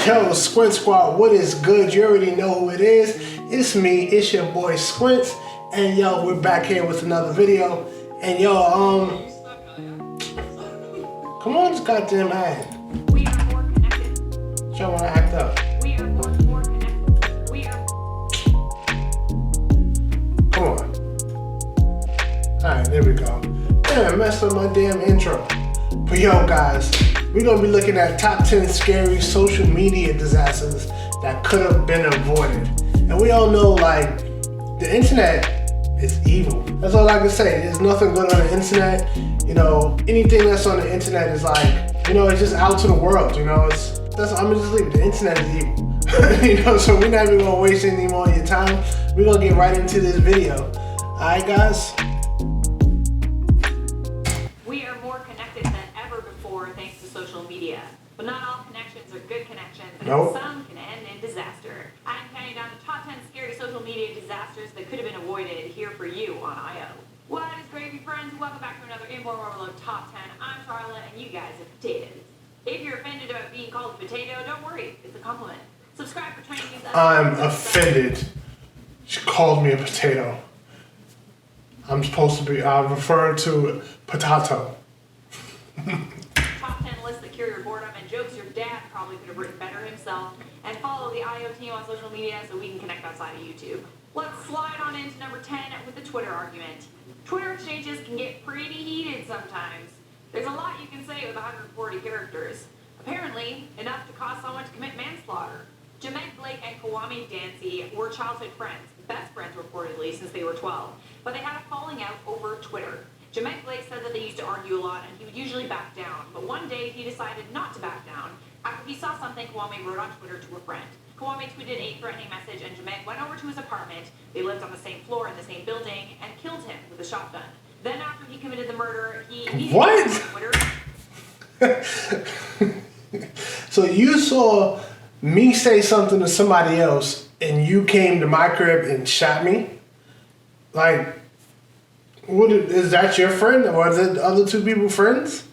Yo, Squint Squad, what is good? You already know who it is. It's me, it's your boy Squint, and yo, we're back here with another video. And yo, come on, this goddamn ad. We are more connected. Y'all wanna act up? We are more connected. We are. Come on. Alright, there we go. Damn, I messed up my damn intro. But yo, guys, we're gonna be looking at top 10 scary social media disasters that could have been avoided. And we all know, like, the internet is evil. That's all I can say. There's nothing good on the internet. You know, anything that's on the internet is like, you know, it's just out to the world. You know, I'm gonna just leave it. The internet is evil. You know, so we're not even gonna waste any more of your time. We're gonna get right into this video. Alright, guys. We are more connected than ever before thanks to social media. But not all connections are good connections, and Nope. some can end in disaster. I'm counting down the top 10 scary social media disasters that could have been avoided here for you on IO. What is gravy, friends? Welcome back to another Inform Overload Top 10. I'm Charlotte, and you guys are potatoes. If you're offended about being called a potato, don't worry. It's a compliment. Subscribe for training news. I'm offended. She called me a potato. I'm supposed to be referred to potato. Top 10 lists that cure your boredom and jokes your dad probably could have written better himself. And follow the IO team on social media so we can connect outside of YouTube. Let's slide on into number 10 with the Twitter argument. Twitter exchanges can get pretty heated sometimes. There's a lot you can say with 140 characters. Apparently, enough to cause someone to commit manslaughter. Jamek Blake and Kwame Dancy were childhood friends, best friends reportedly since they were 12, but they had a falling out over Twitter. Jamek Blake said that they used to argue a lot and he would usually back down, but one day he decided not to back down after he saw something Kwame wrote on Twitter to a friend. Kwame tweeted a threatening message and Jamek went over to his apartment. They lived on the same floor in the same building and killed him with a shotgun. Then after he committed the murder, he immediately What? went on Twitter. So you saw me say something to somebody else and you came to my crib and shot me? Like, what is that your friend or are the other two people friends?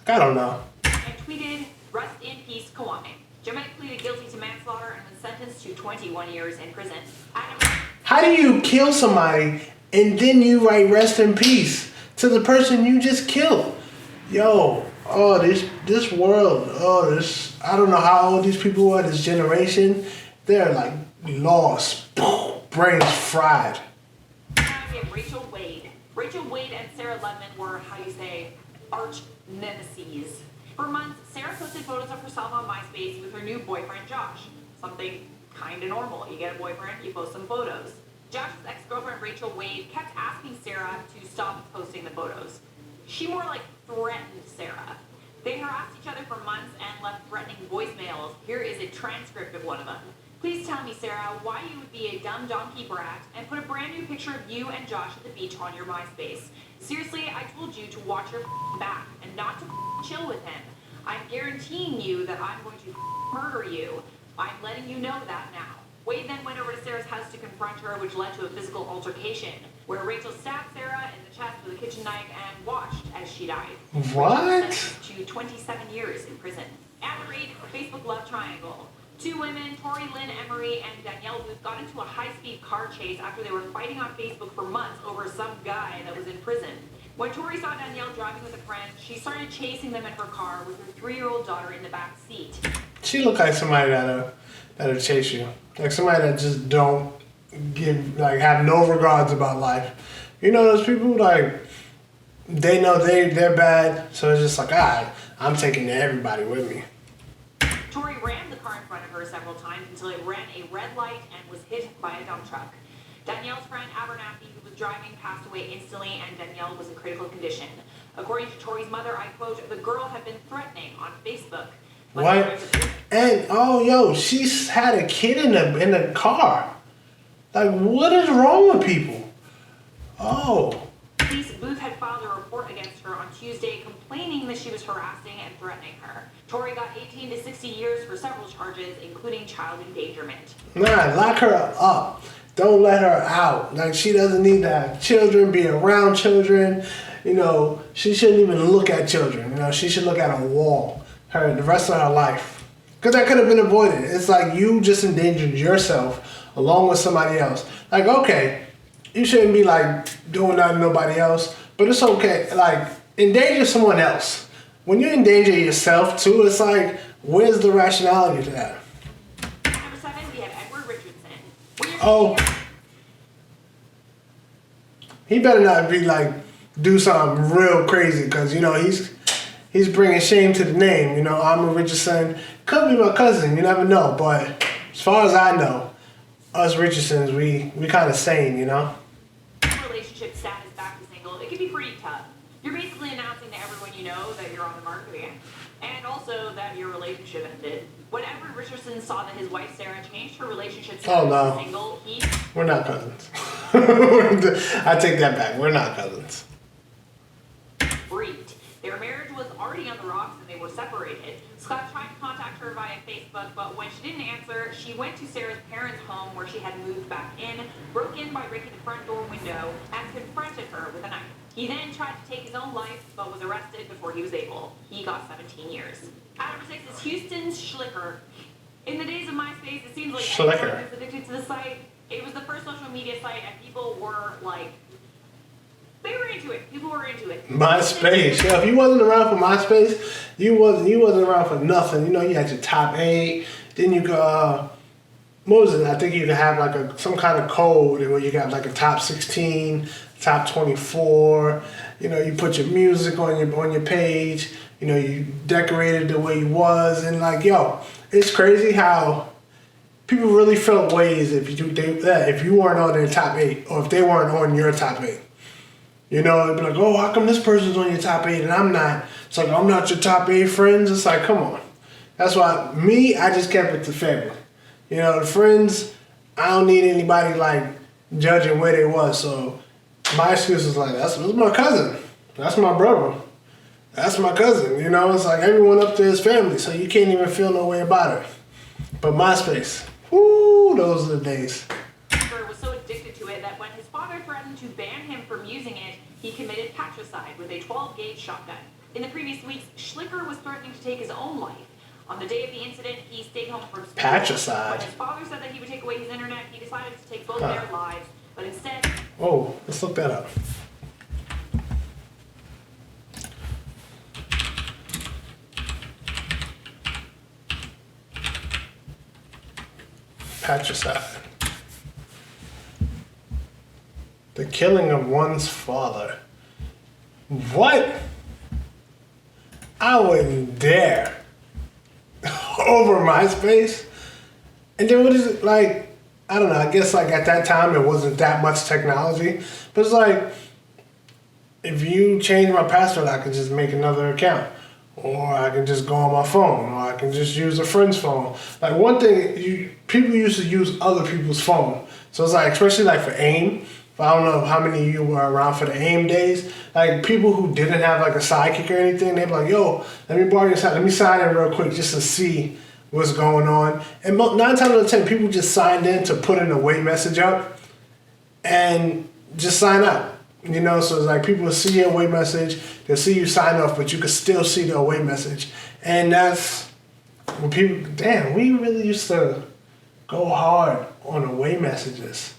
I don't know. And tweeted, "Rest in peace, Kwame." Jamek pleaded guilty to manslaughter and was sentenced to 21 years in prison. Adam How do you kill somebody and then you write rest in peace to the person you just killed? Yo, oh, this world, I don't know how old these people are, this generation. They're like lost, brains fried. we have Rachel Wade. Rachel Wade and Sarah Ledman were, arch nemesis. For months, Sarah posted photos of herself on MySpace with her new boyfriend, Josh. Something kinda normal. You get a boyfriend, you post some photos. Josh's ex-girlfriend, Rachel Wade, kept asking Sarah to stop posting the photos. She more like threatened Sarah. They harassed each other for months and left threatening voicemails. Here is a transcript of one of them. "Please tell me, Sarah, why you would be a dumb donkey brat and put a brand new picture of you and Josh at the beach on your MySpace. Seriously, I told you to watch your back and not to chill with him. I'm guaranteeing you that I'm going to murder you. I'm letting you know that now." Wade then went over to Sarah's house to confront her, which led to a physical altercation, where Rachel stabbed Sarah in the chest with a kitchen knife and watched as she died. What? Rachel was sentenced to 27 years in prison. At the rate, Facebook love triangle. Two women, Tori Lynn Emery and Danielle Booth, got into a high-speed car chase after they were fighting on Facebook for months over some guy that was in prison. When Tori saw Danielle driving with a friend, she started chasing them in her car with her 3-year-old daughter in the back seat. She looked like somebody that'll chase you. Like somebody that just don't have no regards about life. You know those people, like, they know they're bad, so it's just like, alright, I'm taking everybody with me. Tori rammed the car in front of her several times until it ran a red light and was hit by a dump truck. Danielle's friend Abernathy, who was driving, passed away instantly, and Danielle was in critical condition. According to Tori's mother, I quote, "The girl had been threatening on Facebook." What? And she's had a kid in the car. Like, what is wrong with people? Oh. Police Booth had filed a report against her on Tuesday, complaining that she was harassing and threatening her. Tori got 18 to 60 years for several charges, including child endangerment. Nah, lock her up. Don't let her out. Like, she doesn't need to have children, be around children. You know, she shouldn't even look at children. You know, she should look at a wall the rest of her life. Because that could have been avoided. It's like you just endangered yourself along with somebody else. Like, okay, you shouldn't be like doing that to nobody else, but it's okay. Like, endanger someone else. When you endanger yourself too, it's like, where's the rationality to that? Number 7, we have Edward Richardson. Oh, he better not be like do something real crazy because you know he's bringing shame to the name. You know, I'm a Richardson. Could be my cousin. You never know. But as far as I know, us Richardsons, we kind of sane. You know. Relationship status back to single. It can be pretty tough. You're basically announcing to everyone you know that you're on the market again, and also that your relationship ended. When Edward Richardson saw that his wife Sarah changed her relationship status to single, we're not cousins. I take that back. We're not cousins. Freaked. Their marriage was already on the rocks and they were separated. Scott tried to contact her via Facebook, but when she didn't answer, she went to Sarah's parents' home where she had moved back in, broke in by breaking the front door window, and confronted her with a knife. He then tried to take his own life, but was arrested before he was able. He got 17 years. At number 6 is Houston Schlicker. In the days of MySpace, it seems like everyone was addicted to the site. It was the first social media site, and people were like, they were into it. People were into it. MySpace. Yeah, if you wasn't around for MySpace, you wasn't around for nothing. You know, you had your top 8. Then you go, what was it? I think you could have like some kind of code where you got like a top 16, top 24. You know, you put your music on your page. You know, you decorated the way you was, and like, yo, it's crazy how people really felt ways if you weren't on their top 8 or if they weren't on your top 8. You know, it'd be like, oh, how come this person's on your top 8 and I'm not? It's like, I'm not your top 8 friends. It's like, come on. That's why I just kept it to family. You know, the friends, I don't need anybody like judging where they was. So my excuse is like, that's my cousin. That's my brother. That's my cousin. You know, it's like everyone up there is family. So you can't even feel no way about it. But MySpace, whoo, those are the days. Was so addicted to it that when his father threatened to ban him from using it, he committed patricide with a 12-gauge shotgun. In the previous weeks, Schlicker was threatening to take his own life. On the day of the incident, he stayed home from school. Patricide. When his father said that he would take away his internet, he decided to take both their lives, but instead... Oh, let's look that up. Patricide. The killing of one's father. What? I wouldn't dare. Over MySpace? And then what is it like? I don't know. I guess like at that time it wasn't that much technology. But it's like, if you change my password, I can just make another account. Or I can just go on my phone. Or I can just use a friend's phone. Like one thing, people used to use other people's phone. So it's like, especially like for AIM. I don't know how many of you were around for the AIM days. Like people who didn't have like a sidekick or anything, they'd be like, yo, let me borrow your side. Let me sign in real quick just to see what's going on. And 9 times out of 10, people just signed in to put in a wait message up and just sign out. You know, so it's like people will see your away message, they'll see you sign off, but you can still see the away message. And that's when people, damn, we really used to go hard on away messages.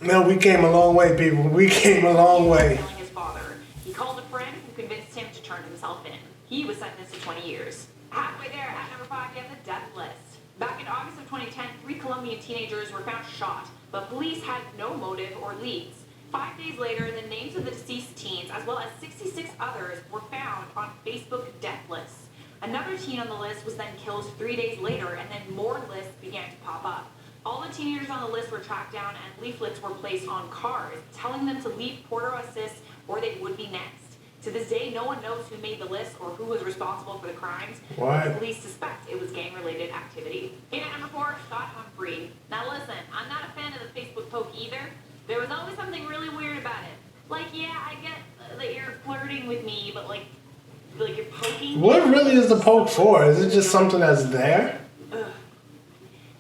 No, we came a long way, people. We came a long way. Killing his father. He called a friend who convinced him to turn himself in. He was sentenced to 20 years. Halfway there, at number 5, you have the death list. Back in August of 2010, 3 Colombian teenagers were found shot, but police had no motive or leads. 5 days later, the names of the deceased teens, as well as 66 others, were found on Facebook death lists. Another teen on the list was then killed 3 days later, and then more lists began to pop up. All the teenagers on the list were tracked down, and leaflets were placed on cars, telling them to leave Porter Assist or they would be next. To this day, no one knows who made the list or who was responsible for the crimes. What? The police suspect it was gang-related activity. In at number 4, Scott Humphrey. Now listen, I'm not a fan of the Facebook poke either. There was always something really weird about it. Like, yeah, I get that you're flirting with me, but like you're poking me. What really is the poke for? Is it just something that's there?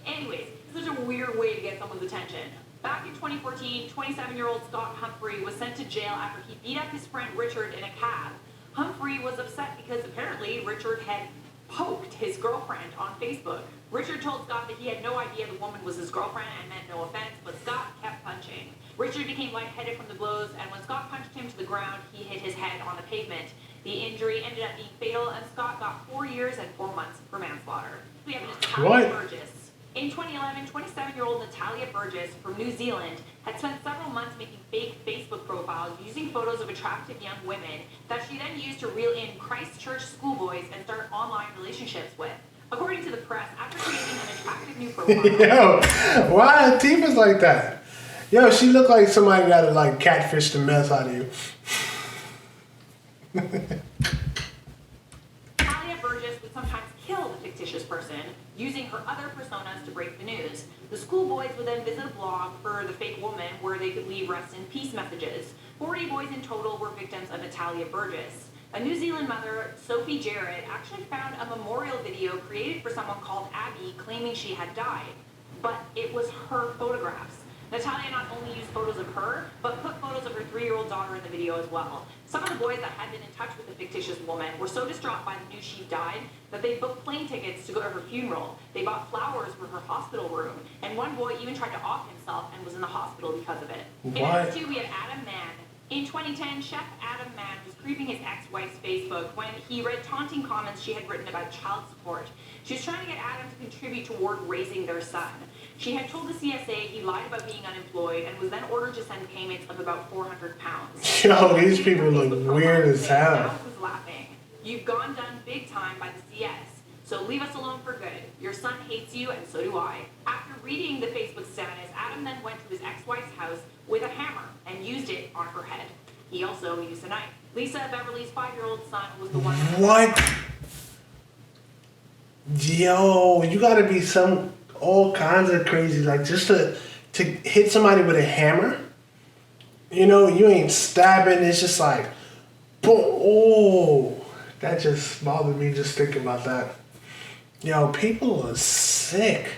Anyways, it's such a weird way to get someone's attention. Back in 2014, 27-year-old Scott Humphrey was sent to jail after he beat up his friend Richard in a cab. Humphrey was upset because apparently Richard had poked his girlfriend on Facebook. Richard told Scott that he had no idea the woman was his girlfriend and meant no offense, but Scott kept punching. Richard became lightheaded from the blows, and when Scott punched him to the ground, he hit his head on the pavement. The injury ended up being fatal, and Scott got 4 years and 4 months for manslaughter. We have Natalia Burgess. In 2011, 27-year-old Natalia Burgess from New Zealand had spent several months making fake Facebook profiles using photos of attractive young women that she then used to reel in Christchurch schoolboys and start online relationships with. According to the press, after creating an attractive new profile... Yo, why are Tifa's like that? Yo, she looked like somebody that would like catfish the mess out of you. Natalia Burgess would sometimes kill the fictitious person, using her other personas to break the news. The schoolboys would then visit a blog for the fake woman where they could leave rest in peace messages. 40 boys in total were victims of Natalia Burgess. A New Zealand mother, Sophie Jarrett, actually found a memorial video created for someone called Abby claiming she had died. But it was her photographs. Natalia not only used photos of her, but put photos of her 3-year-old daughter in the video as well. Some of the boys that had been in touch with the fictitious woman were so distraught by the news she died that they booked plane tickets to go to her funeral. They bought flowers for her hospital room, and one boy even tried to off himself and was in the hospital because of it. What? In number 2, we have Adam Mann. In 2010, Chef Adam Mann was creeping his ex-wife's Facebook when he read taunting comments she had written about child support. She was trying to get Adam to contribute toward raising their son. She had told the CSA he lied about being unemployed and was then ordered to send payments of about £400. Yo, these people look weird as hell. Now was laughing. You've gone done big time by the CS. So leave us alone for good. Your son hates you, and so do I. After reading the Facebook status, Adam then went to his ex-wife's house with a hammer and used it on her head. He also used a knife. Lisa Beverly's 5-year-old son was the one... What? Yo, you gotta be all kinds of crazy, like just to hit somebody with a hammer. You know, you ain't stabbing, it's just like, boom, oh, that just bothered me just thinking about that. Yo, people are sick.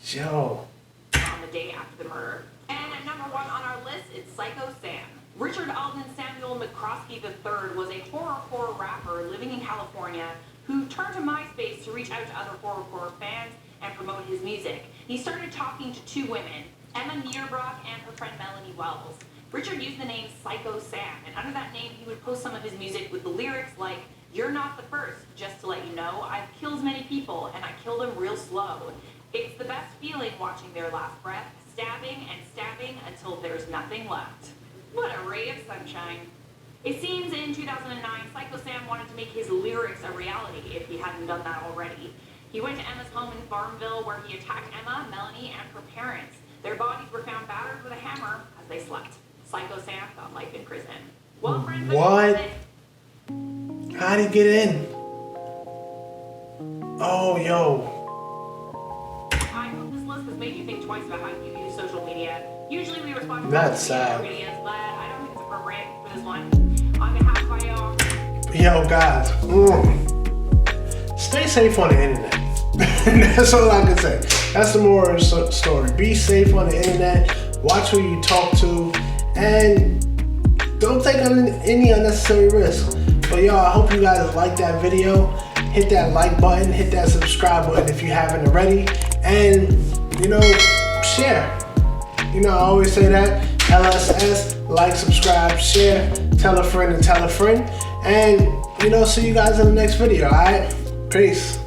Yo. On the day after the murder. And at number 1 on our list, it's Psycho Sam. Richard Alden Samuel McCroskey III was a horror rapper living in California who turned to MySpace to reach out to other horror fans and promote his music. He started talking to 2 women, Emma Nierbrock and her friend Melanie Wells. Richard used the name Psycho Sam, and under that name he would post some of his music with the lyrics like, "You're not the first, just to let you know, I've killed many people, and I kill them real slow. It's the best feeling watching their last breath, stabbing and stabbing until there's nothing left." What a ray of sunshine. It seems in 2009, Psycho Sam wanted to make his lyrics a reality if he hadn't done that already. He went to Emma's home in Farmville where he attacked Emma, Melanie, and her parents. Their bodies were found battered with a hammer as they slept. Psycho Sam got life in prison. Well, friends, what? How'd he get in? Oh, yo. I hope this list has made you think twice about how you use social media. Usually we respond to That's social sad. media videos, but I don't think it's appropriate for this one. On behalf of y'all. Yo, guys, stay safe on the internet. That's all I can say. That's the moral of the story. Be safe on the internet. Watch who you talk to, and don't take any unnecessary risks. But y'all, I hope you guys like that video. Hit that like button, hit that subscribe button if you haven't already, and share. I always say that. LSS, like, subscribe, share, tell a friend and tell a friend, and see you guys in the next video. All right, peace.